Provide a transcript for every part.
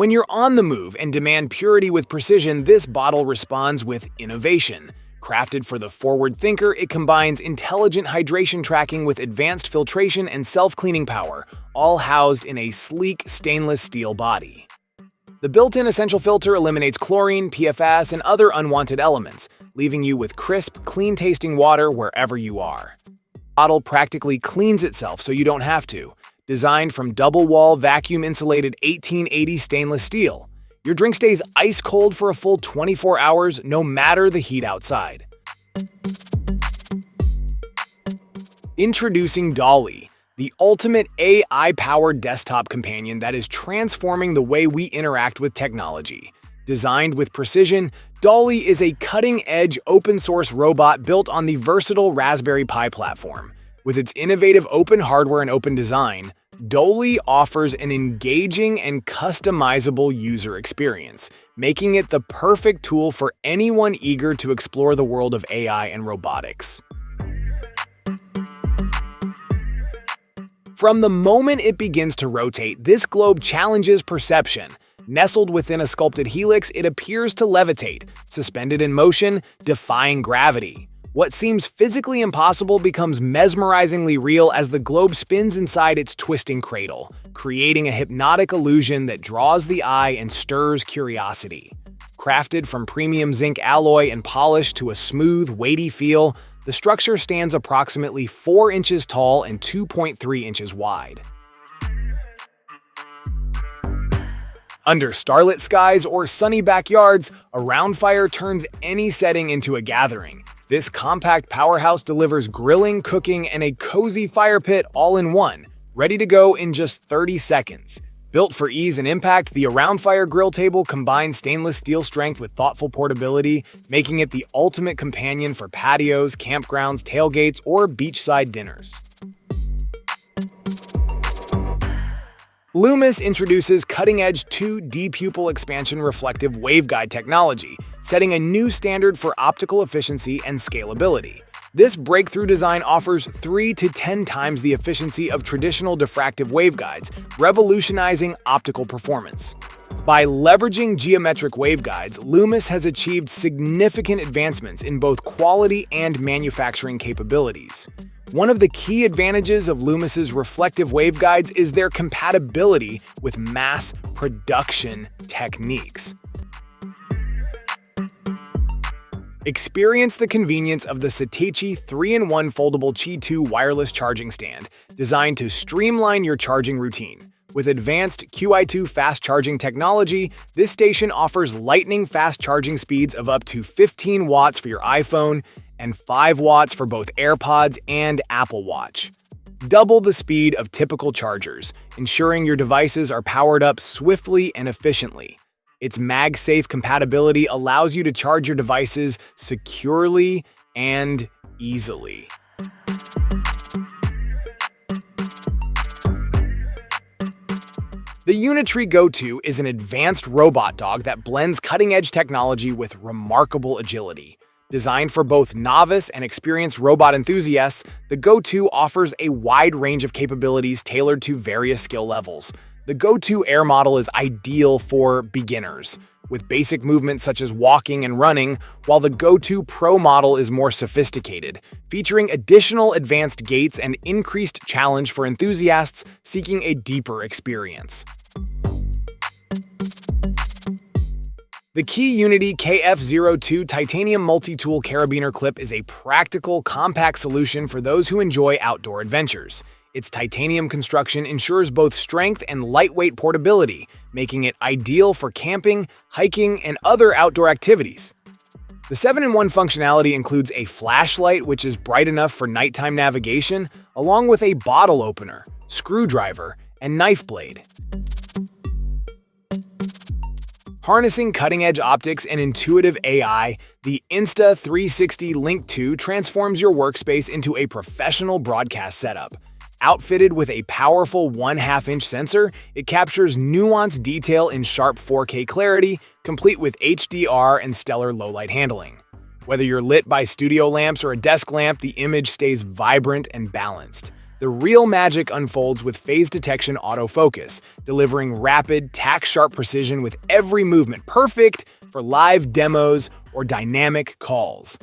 When you're on the move and demand purity with precision, this bottle responds with innovation. Crafted for the forward thinker, it combines intelligent hydration tracking with advanced filtration and self-cleaning power, all housed in a sleek stainless steel body. The built-in essential filter eliminates chlorine, PFAS, and other unwanted elements, leaving you with crisp, clean-tasting water wherever you are. The bottle practically cleans itself so you don't have to. Designed from double-wall, vacuum-insulated 1880 stainless steel, your drink stays ice-cold for a full 24 hours, no matter the heat outside. Introducing Dolly, the ultimate AI-powered desktop companion that is transforming the way we interact with technology. Designed with precision, Dolly is a cutting-edge open-source robot built on the versatile Raspberry Pi platform. With its innovative open hardware and open design, Dolly offers an engaging and customizable user experience, making it the perfect tool for anyone eager to explore the world of AI and robotics. From the moment it begins to rotate, this globe challenges perception. Nestled within a sculpted helix, it appears to levitate, suspended in motion, defying gravity. What seems physically impossible becomes mesmerizingly real as the globe spins inside its twisting cradle, creating a hypnotic illusion that draws the eye and stirs curiosity. Crafted from premium zinc alloy and polished to a smooth, weighty feel, the structure stands approximately 4 inches tall and 2.3 inches wide. Under starlit skies or sunny backyards, a round fire turns any setting into a gathering. This compact powerhouse delivers grilling, cooking, and a cozy fire pit all in one, ready to go in just 30 seconds. Built for ease and impact, the Around Fire grill table combines stainless steel strength with thoughtful portability, making it the ultimate companion for patios, campgrounds, tailgates, or beachside dinners. Loomis introduces cutting-edge 2D pupil expansion reflective waveguide technology, setting a new standard for optical efficiency and scalability. This breakthrough design offers 3 to 10 times the efficiency of traditional diffractive waveguides, revolutionizing optical performance. By leveraging geometric waveguides, Loomis has achieved significant advancements in both quality and manufacturing capabilities. One of the key advantages of Loomis's reflective waveguides is their compatibility with mass production techniques. Experience the convenience of the Satechi 3-in-1 foldable Qi 2 wireless charging stand, designed to streamline your charging routine. With advanced QI2 fast charging technology, this station offers lightning-fast charging speeds of up to 15 watts for your iPhone and 5 watts for both AirPods and Apple Watch. Double the speed of typical chargers, ensuring your devices are powered up swiftly and efficiently. Its MagSafe compatibility allows you to charge your devices securely and easily. The Unitree Go-To is an advanced robot dog that blends cutting-edge technology with remarkable agility. Designed for both novice and experienced robot enthusiasts, the Go-To offers a wide range of capabilities tailored to various skill levels. The Go-To Air model is ideal for beginners, with basic movements such as walking and running, while the Go-To Pro model is more sophisticated, featuring additional advanced gaits and increased challenge for enthusiasts seeking a deeper experience. The Key Unity KF02 Titanium Multi-Tool Carabiner Clip is a practical, compact solution for those who enjoy outdoor adventures. Its titanium construction ensures both strength and lightweight portability, making it ideal for camping, hiking, and other outdoor activities. The 7-in-1 functionality includes a flashlight, which is bright enough for nighttime navigation, along with a bottle opener, screwdriver, and knife blade. Harnessing cutting-edge optics and intuitive AI, the Insta360 Link 2 transforms your workspace into a professional broadcast setup. Outfitted with a powerful 1/2-inch sensor, it captures nuanced detail in sharp 4K clarity, complete with HDR and stellar low-light handling. Whether you're lit by studio lamps or a desk lamp, the image stays vibrant and balanced. The real magic unfolds with phase detection autofocus, delivering rapid, tack-sharp precision with every movement, perfect for live demos or dynamic calls.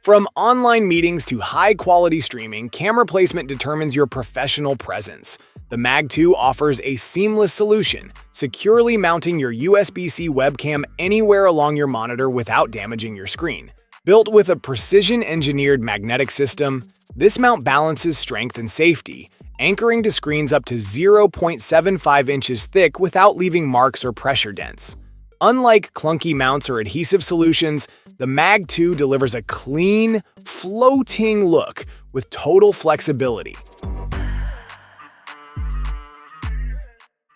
From online meetings to high-quality streaming, camera placement determines your professional presence. The Mag.to offers a seamless solution, securely mounting your USB-C webcam anywhere along your monitor without damaging your screen. Built with a precision-engineered magnetic system, this mount balances strength and safety, anchoring to screens up to 0.75 inches thick without leaving marks or pressure dents. Unlike clunky mounts or adhesive solutions, the Mag.to delivers a clean, floating look with total flexibility.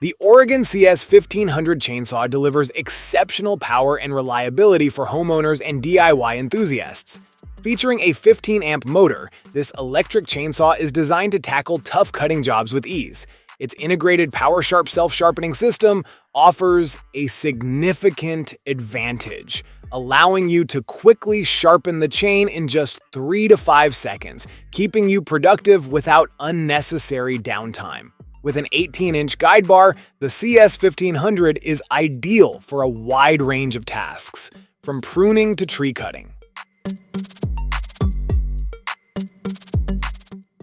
The Oregon CS 1500 chainsaw delivers exceptional power and reliability for homeowners and DIY enthusiasts. Featuring a 15-amp motor, this electric chainsaw is designed to tackle tough cutting jobs with ease. Its integrated PowerSharp self-sharpening system offers a significant advantage, allowing you to quickly sharpen the chain in just 3 to 5 seconds, keeping you productive without unnecessary downtime. With an 18-inch guide bar, the CS 1500 is ideal for a wide range of tasks, from pruning to tree cutting.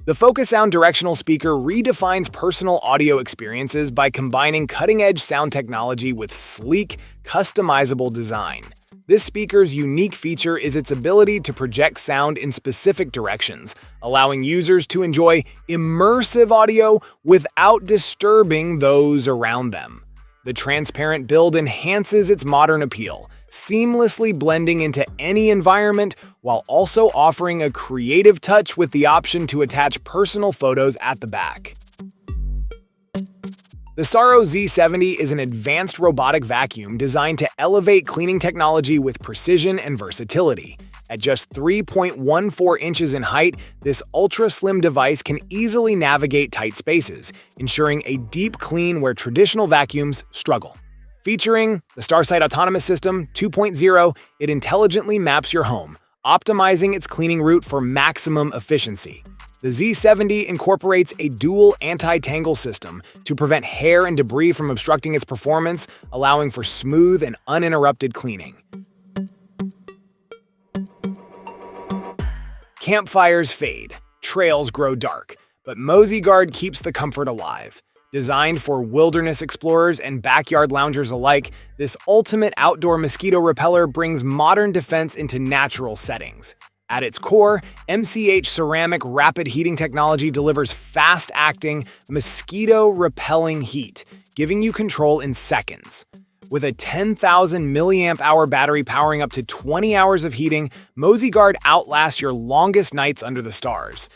The Focus Sound directional speaker redefines personal audio experiences by combining cutting-edge sound technology with sleek, customizable design. This speaker's unique feature is its ability to project sound in specific directions, allowing users to enjoy immersive audio without disturbing those around them. The transparent build enhances its modern appeal, seamlessly blending into any environment while also offering a creative touch with the option to attach personal photos at the back. The Saro Z70 is an advanced robotic vacuum designed to elevate cleaning technology with precision and versatility. At just 3.14 inches in height, this ultra-slim device can easily navigate tight spaces, ensuring a deep clean where traditional vacuums struggle. Featuring the Starsight Autonomous System 2.0, it intelligently maps your home, optimizing its cleaning route for maximum efficiency. The Z70 incorporates a dual anti-tangle system to prevent hair and debris from obstructing its performance, allowing for smooth and uninterrupted cleaning. Campfires fade, trails grow dark, but Mosey Guard keeps the comfort alive. Designed for wilderness explorers and backyard loungers alike, this ultimate outdoor mosquito repeller brings modern defense into natural settings. At its core, MCH ceramic rapid heating technology delivers fast-acting, mosquito-repelling heat, giving you control in seconds. With a 10,000 mAh battery powering up to 20 hours of heating, Mosey Guard outlasts your longest nights under the stars.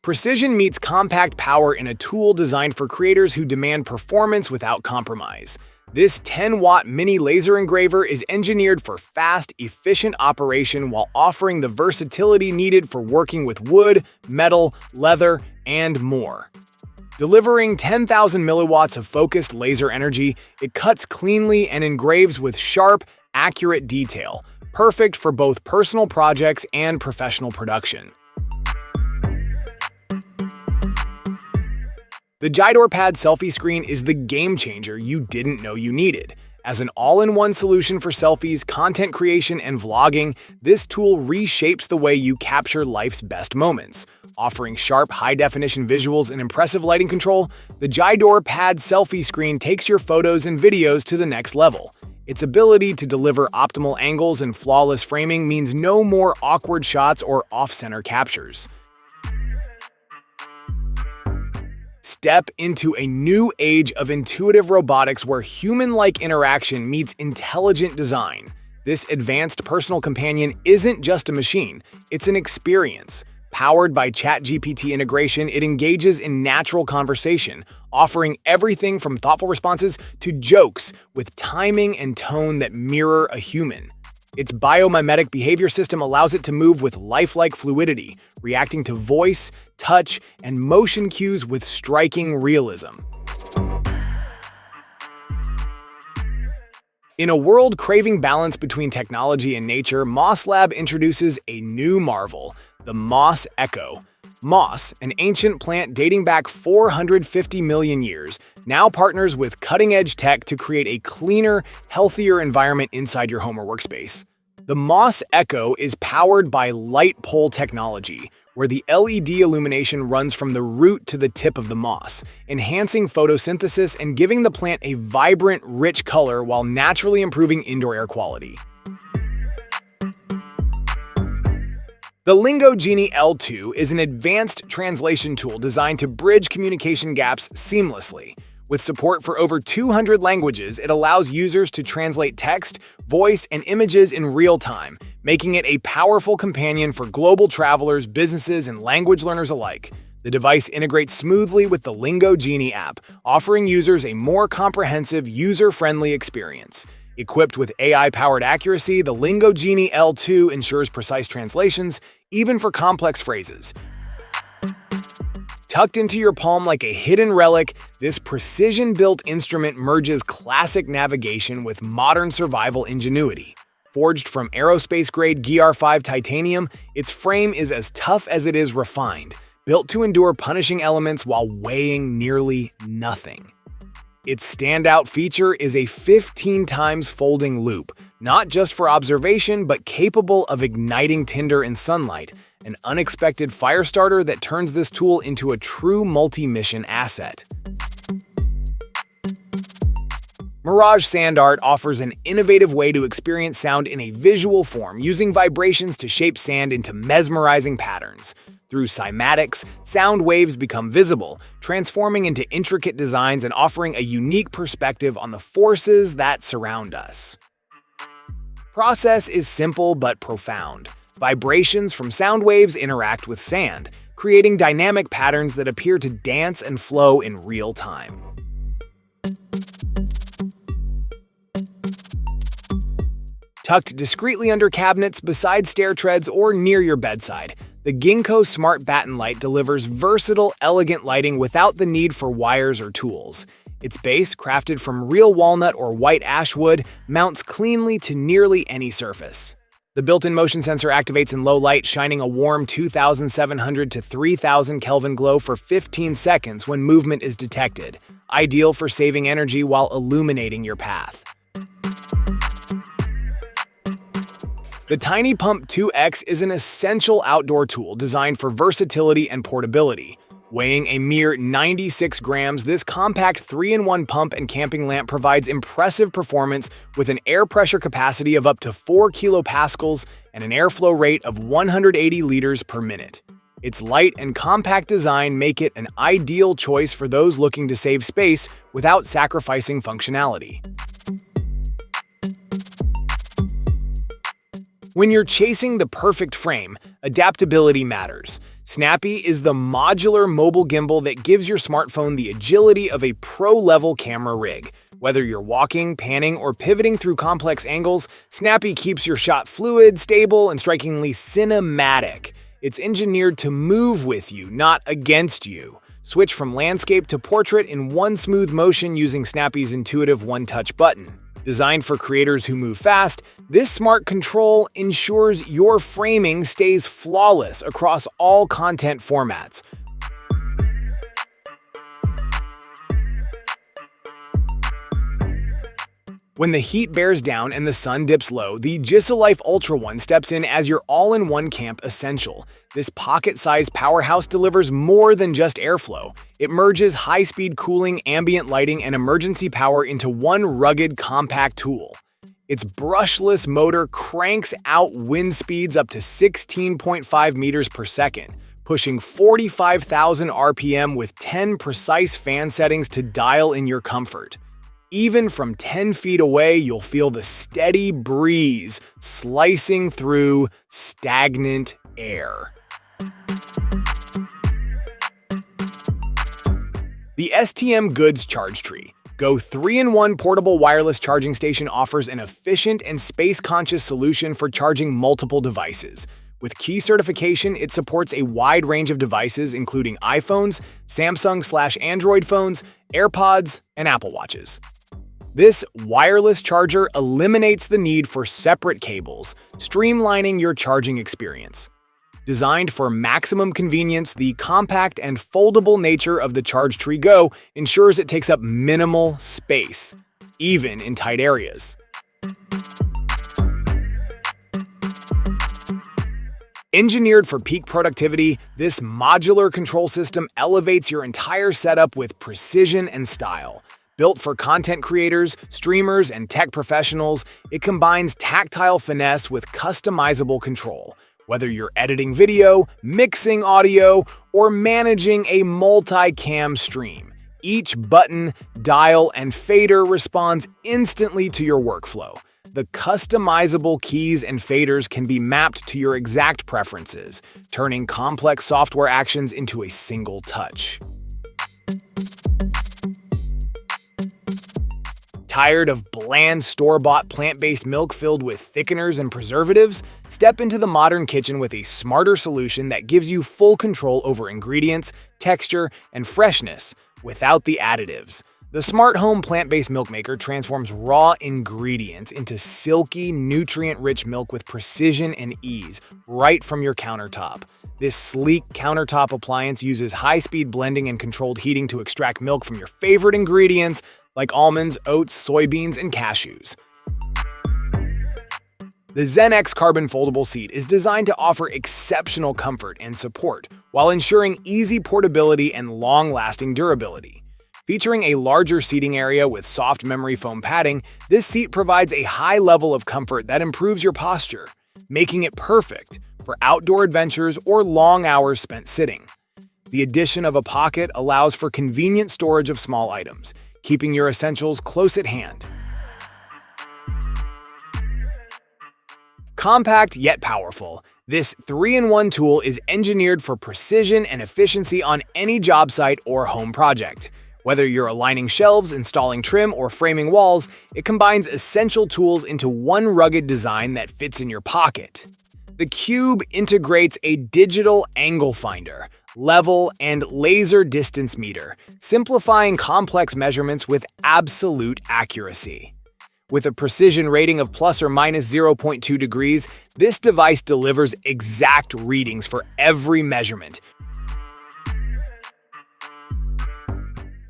Precision meets compact power in a tool designed for creators who demand performance without compromise. This 10-watt mini laser engraver is engineered for fast, efficient operation while offering the versatility needed for working with wood, metal, leather, and more. Delivering 10,000 milliwatts of focused laser energy, it cuts cleanly and engraves with sharp, accurate detail, perfect for both personal projects and professional production. The Jidor Pad selfie screen is the game changer you didn't know you needed. As an all-in-one solution for selfies, content creation, and vlogging, this tool reshapes the way you capture life's best moments. Offering sharp, high-definition visuals and impressive lighting control, the Jidor Pad selfie screen takes your photos and videos to the next level. Its ability to deliver optimal angles and flawless framing means no more awkward shots or off-center captures. Step into a new age of intuitive robotics where human-like interaction meets intelligent design. This advanced personal companion isn't just a machine, it's an experience. Powered by ChatGPT integration, it engages in natural conversation, offering everything from thoughtful responses to jokes with timing and tone that mirror a human. Its biomimetic behavior system allows it to move with lifelike fluidity, reacting to voice, touch, and motion cues with striking realism. In a world craving balance between technology and nature, Moss Lab introduces a new marvel, the Moss Echo. Moss, an ancient plant dating back 450 million years, now partners with cutting-edge tech to create a cleaner, healthier environment inside your home or workspace. The Moss Echo is powered by light pole technology, where the LED illumination runs from the root to the tip of the moss, enhancing photosynthesis and giving the plant a vibrant, rich color while naturally improving indoor air quality. The Lingo Genie L2 is an advanced translation tool designed to bridge communication gaps seamlessly. With support for over 200 languages, it allows users to translate text, voice, and images in real time, making it a powerful companion for global travelers, businesses, and language learners alike. The device integrates smoothly with the Lingo Genie app, offering users a more comprehensive, user-friendly experience. Equipped with AI-powered accuracy, the Lingo Genie L2 ensures precise translations, even for complex phrases. Tucked into your palm like a hidden relic, this precision-built instrument merges classic navigation with modern survival ingenuity. Forged from aerospace-grade GR5 titanium, its frame is as tough as it is refined, built to endure punishing elements while weighing nearly nothing. Its standout feature is a 15 times folding loop, not just for observation but capable of igniting tinder in sunlight, an unexpected fire starter that turns this tool into a true multi-mission asset. Mirage Sand Art offers an innovative way to experience sound in a visual form, using vibrations to shape sand into mesmerizing patterns. Through cymatics, sound waves become visible, transforming into intricate designs and offering a unique perspective on the forces that surround us. Process is simple but profound. Vibrations from sound waves interact with sand, creating dynamic patterns that appear to dance and flow in real time. Tucked discreetly under cabinets, beside stair treads, or near your bedside, the Ginkgo Smart Batten Light delivers versatile, elegant lighting without the need for wires or tools. Its base, crafted from real walnut or white ash wood, mounts cleanly to nearly any surface. The built-in motion sensor activates in low light, shining a warm 2,700 to 3,000 Kelvin glow for 15 seconds when movement is detected, ideal for saving energy while illuminating your path. The Tiny Pump 2X is an essential outdoor tool designed for versatility and portability. Weighing a mere 96 grams, this compact 3-in-1 pump and camping lamp provides impressive performance with an air pressure capacity of up to 4 kilopascals and an airflow rate of 180 liters per minute. Its light and compact design make it an ideal choice for those looking to save space without sacrificing functionality. When you're chasing the perfect frame, adaptability matters. Snappy is the modular mobile gimbal that gives your smartphone the agility of a pro-level camera rig. Whether you're walking, panning, or pivoting through complex angles, Snappy keeps your shot fluid, stable, and strikingly cinematic. It's engineered to move with you, not against you. Switch from landscape to portrait in one smooth motion using Snappy's intuitive one-touch button. Designed for creators who move fast, this smart control ensures your framing stays flawless across all content formats. When the heat bears down and the sun dips low, the Giselife Ultra One steps in as your all-in-one camp essential. This pocket-sized powerhouse delivers more than just airflow. It merges high-speed cooling, ambient lighting, and emergency power into one rugged, compact tool. Its brushless motor cranks out wind speeds up to 16.5 meters per second, pushing 45,000 RPM with 10 precise fan settings to dial in your comfort. Even from 10 feet away, you'll feel the steady breeze slicing through stagnant air. The STM Goods Charge Tree Go 3-in-1 portable wireless charging station offers an efficient and space-conscious solution for charging multiple devices. With key certification, it supports a wide range of devices including iPhones, Samsung/Android phones, AirPods, and Apple Watches. This wireless charger eliminates the need for separate cables, streamlining your charging experience. Designed for maximum convenience, the compact and foldable nature of the Charge Tree Go ensures it takes up minimal space, even in tight areas. Engineered for peak productivity, this modular control system elevates your entire setup with precision and style. Built for content creators, streamers, and tech professionals, it combines tactile finesse with customizable control. Whether you're editing video, mixing audio, or managing a multi-cam stream, each button, dial, and fader responds instantly to your workflow. The customizable keys and faders can be mapped to your exact preferences, turning complex software actions into a single touch. Tired of bland store-bought plant-based milk filled with thickeners and preservatives? Step into the modern kitchen with a smarter solution that gives you full control over ingredients, texture, and freshness without the additives. The Smart Home plant-based milk maker transforms raw ingredients into silky, nutrient-rich milk with precision and ease, right from your countertop. This sleek countertop appliance uses high-speed blending and controlled heating to extract milk from your favorite ingredients like almonds, oats, soybeans, and cashews. The ZenX Carbon Foldable Seat is designed to offer exceptional comfort and support while ensuring easy portability and long-lasting durability. Featuring a larger seating area with soft memory foam padding, this seat provides a high level of comfort that improves your posture, making it perfect for outdoor adventures or long hours spent sitting. The addition of a pocket allows for convenient storage of small items, keeping your essentials close at hand. Compact yet powerful, this 3-in-1 tool is engineered for precision and efficiency on any job site or home project. Whether you're aligning shelves, installing trim, or framing walls, it combines essential tools into one rugged design that fits in your pocket. The Cube integrates a digital angle finder, level, and laser distance meter, simplifying complex measurements with absolute accuracy. With a precision rating of plus or minus 0.2 degrees, this device delivers exact readings for every measurement.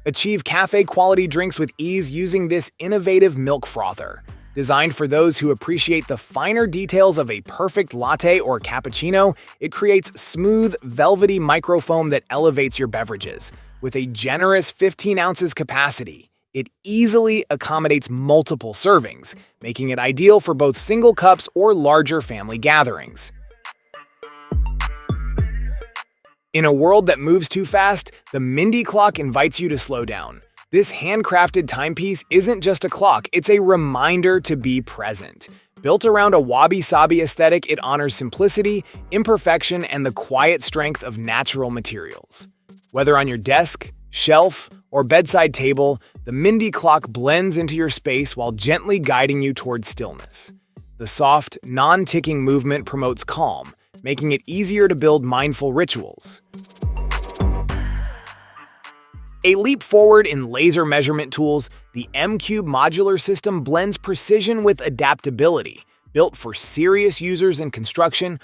Achieve cafe-quality drinks with ease using this innovative milk frother. Designed for those who appreciate the finer details of a perfect latte or cappuccino, it creates smooth, velvety microfoam that elevates your beverages. With a generous 15 ounces capacity, it easily accommodates multiple servings, making it ideal for both single cups or larger family gatherings. In a world that moves too fast, the Mindy clock invites you to slow down. This handcrafted timepiece isn't just a clock, it's a reminder to be present. Built around a wabi-sabi aesthetic, it honors simplicity, imperfection, and the quiet strength of natural materials. Whether on your desk, shelf, or bedside table, the Mindy clock blends into your space while gently guiding you towards stillness. The soft, non-ticking movement promotes calm, making it easier to build mindful rituals. A leap forward in laser measurement tools, the M-Cube modular system blends precision with adaptability. Built for serious users in construction,